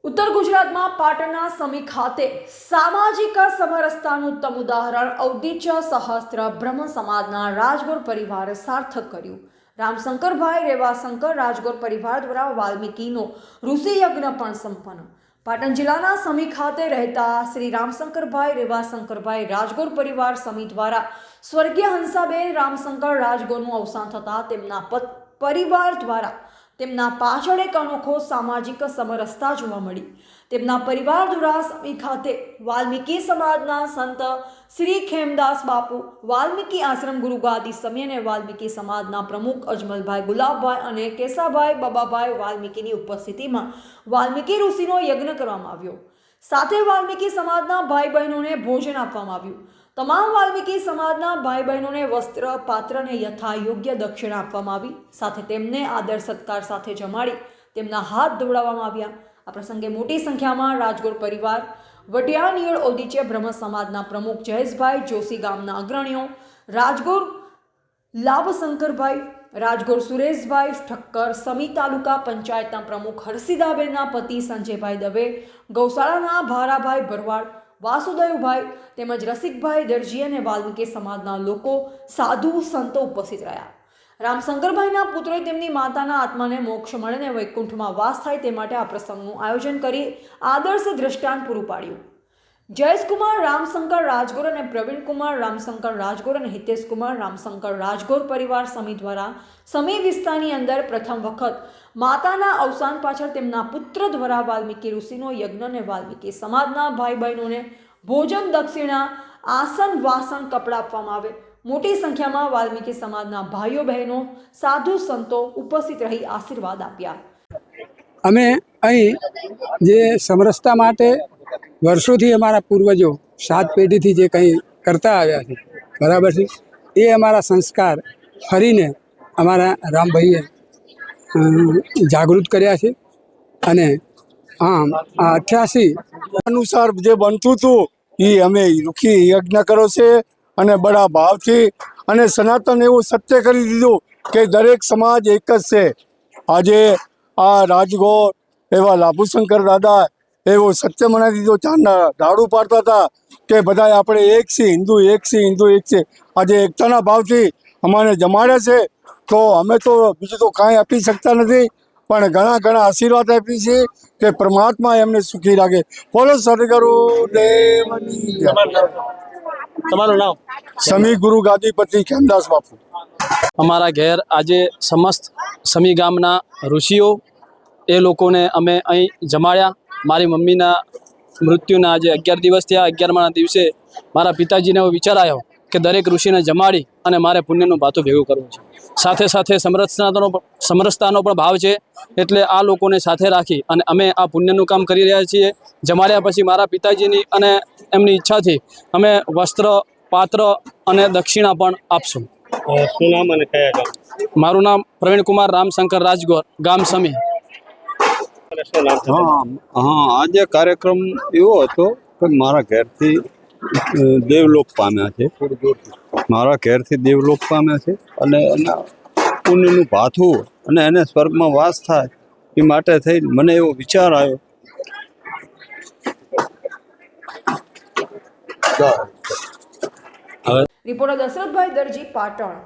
ઉત્તર ગુજરાતમાં પાટણના સમી ખાતે સામાજિક સમરસતાનું ઉત્તમ ઉદાહરણ અવદીચ સહસ્ત્ર બ્રહ્મ સમાજના રાજગોર પરિવારે સાર્થક કર્યું। રામશંકરભાઈ રેવાશંકર રાજગોર પરિવાર દ્વારા વાલ્મીકીનો ઋષિ યજ્ઞ પણ સંપન્ન। પાટણ જિલ્લાના સમી ખાતે રહેતા શ્રી રામશંકરભાઈ રેવાશંકરભાઈ રાજગોર પરિવાર સમી દ્વારા સ્વર્ગીય હંસાબેન રામશંકર રાજગોરનું અવસાન થતાં તેમના પરિવાર દ્વારા તેમના પાછળ એક અનોખો સામાજિક સમરસતા જોવા મળી। તેમના પરિવાર દ્વારા સમી ખાતે વાલ્મીકી સમાજના સંત શ્રી ખેમદાસ બાપુ, વાલ્મીકી આશ્રમ ગુરુગાદી સમી અને વાલ્મીકી સમાજના પ્રમુખ અજમલભાઈ ગુલાબભાઈ અને કેસાભાઈ બાબાભાઈ વાલ્મીકીની ઉપસ્થિતિમાં વાલ્મીકી ઋષિનો યજ્ઞ કરવામાં આવ્યો। સાથે વાલ્મીકી સમાજના ભાઈ બહેનોને ભોજન આપવામાં આવ્યું। તમામ વાલ્મીકી સમાજના ભાઈ બહેનોને વસ્ત્ર, પાત્ર અને યથા યોગ્ય દક્ષિણા આપવામાં આવી। સાથે તેમને આદર સત્કાર સાથે જમાડી તેમના હાથ ધોવડાવવામાં આવ્યા। આ પ્રસંગે મોટી સંખ્યામાં રાજગોર પરિવાર, વઢિયાનિયળ ઓદીચે બ્રહ્મ સમાજના પ્રમુખ જયેશભાઈ જોશી, ગામના અગ્રણીઓ રાજગોર લાભશંકરભાઈ, રાજગોર સુરેશભાઈ ઠક્કર, સમી તાલુકા પંચાયતના પ્રમુખ હરસિદાબેનના પતિ સંજયભાઈ દવે, ગૌશાળાના ભારાભાઈ ભરવાડ, વાસુદેવભાઈ તેમજ રસિકભાઈ દરજી અને વાલ્મીકી સમાજના લોકો, સાધુ સંતો ઉપસ્થિત રહ્યા। રામશંકરભાઈના પુત્રોએ તેમની માતાના આત્માને મોક્ષ મળે અને વૈકુંઠમાં વાસ થાય તે માટે આ પ્રસંગનું આયોજન કરી આદર્શ દ્રષ્ટાંત પૂરું પાડ્યું। જયેશકુમાર રામશંકર રાજગોર અને પ્રવીણકુમાર રામશંકર રાજગોર અને હિતેશકુમાર રામશંકર રાજગોર પરિવાર સમી દ્વારા સમી વિસ્તારની અંદર પ્રથમ વખત માતાના અવસાન પાછળ તેમના પુત્ર દ્વારા વાલ્મીકી ઋષિનો યજ્ઞ અને વાલ્મીકી સમાજના ભાઈ બહેનોને ભોજન, દક્ષિણા, આસન, વાસણ, કપડાં આપવામાં આવે। મોટી સંખ્યામાં વાલ્મીકી સમાજના ભાઈઓ બહેનો, સાધુ સંતો ઉપસ્થિત રહી આશીર્વાદ આપ્યા। અમે અહીં જે સમરસતા માટે વર્ષોથી અમારા પૂર્વજો 7 પેઢીથી જે કંઈ કરતા આવ્યા છે, બરાબર છે, એ અમારા સંસ્કાર ફરીને અમારા રામભાઈએ જાગૃત કર્યા છે। અને આમ આ 88 અનુસાર જે બનતું હતું એ અમે રૂખી યજ્ઞ કરો છે અને બડા ભાવથી અને સનાતન એવું સત્ય કરી દીધું કે દરેક સમાજ એક જ છે। આજે આ રાજગોર એવા લાભુશંકર દાદા એવો સત્ય મનાવી દીધો। ચાંદના દાડું પાડતા હતા કે બધા આપણે એક છીએ, હિન્દુ એક છીએ, હિન્દુ એક છે। આજે એકતાના ભાવથી અમારે જમાડ્યા છે, તો અમે તો બીજું તો કાંઈ આપી શકતા નથી, પણ ઘણા ઘણા આશીર્વાદ આપી છે કે પરમાત્મા એમને સુખી રાખે। બોલો સદગુરુ દેવની જય। તમારું નામ? સમી ગુરુ ગાદીપતિ ખેમદાસ બાપુ। અમારા ઘેર આજે સમસ્ત સમી ગામના ઋષિઓ એ લોકોને અમે અહીં જમાડ્યા। મારી મમ્મીના મૃત્યુના આજે 11 દિવસ થયા। 11માના દિવસે મારા પિતાજીને એવો વિચાર આવ્યો કે દરેક ઋષિને જમાડી અને મારે પુણ્યનું ભાતું ભેગું કરવું છે। સાથે સાથે સમરસતાનો પણ ભાવ છે, એટલે આ લોકોને સાથે રાખી અને અમે આ પુણ્યનું કામ કરી રહ્યા છીએ। જમાડ્યા પછી મારા પિતાજીની અને એમની ઈચ્છાથી અમે વસ્ત્ર, પાત્ર અને દક્ષિણા પણ આપશું। શું નામ અને કયા ગામ? મારું નામ પ્રવીણકુમાર રામશંકર રાજગોર, ગામ સમી। આજે કાર્યક્રમ એવો હતો કે મારા ઘેરથી દેવલોક પામ્યા છે, મારા ઘેરથી દેવલોક પામ્યા છે અને એના પુણ્યનું ભાથું અને એને સ્વર્ગમાં વાસ થાય એ માટે થઈ મને એવો વિચાર આવ્યો। રિપોર્ટર દશરથભાઈ દરજી, પાટણ।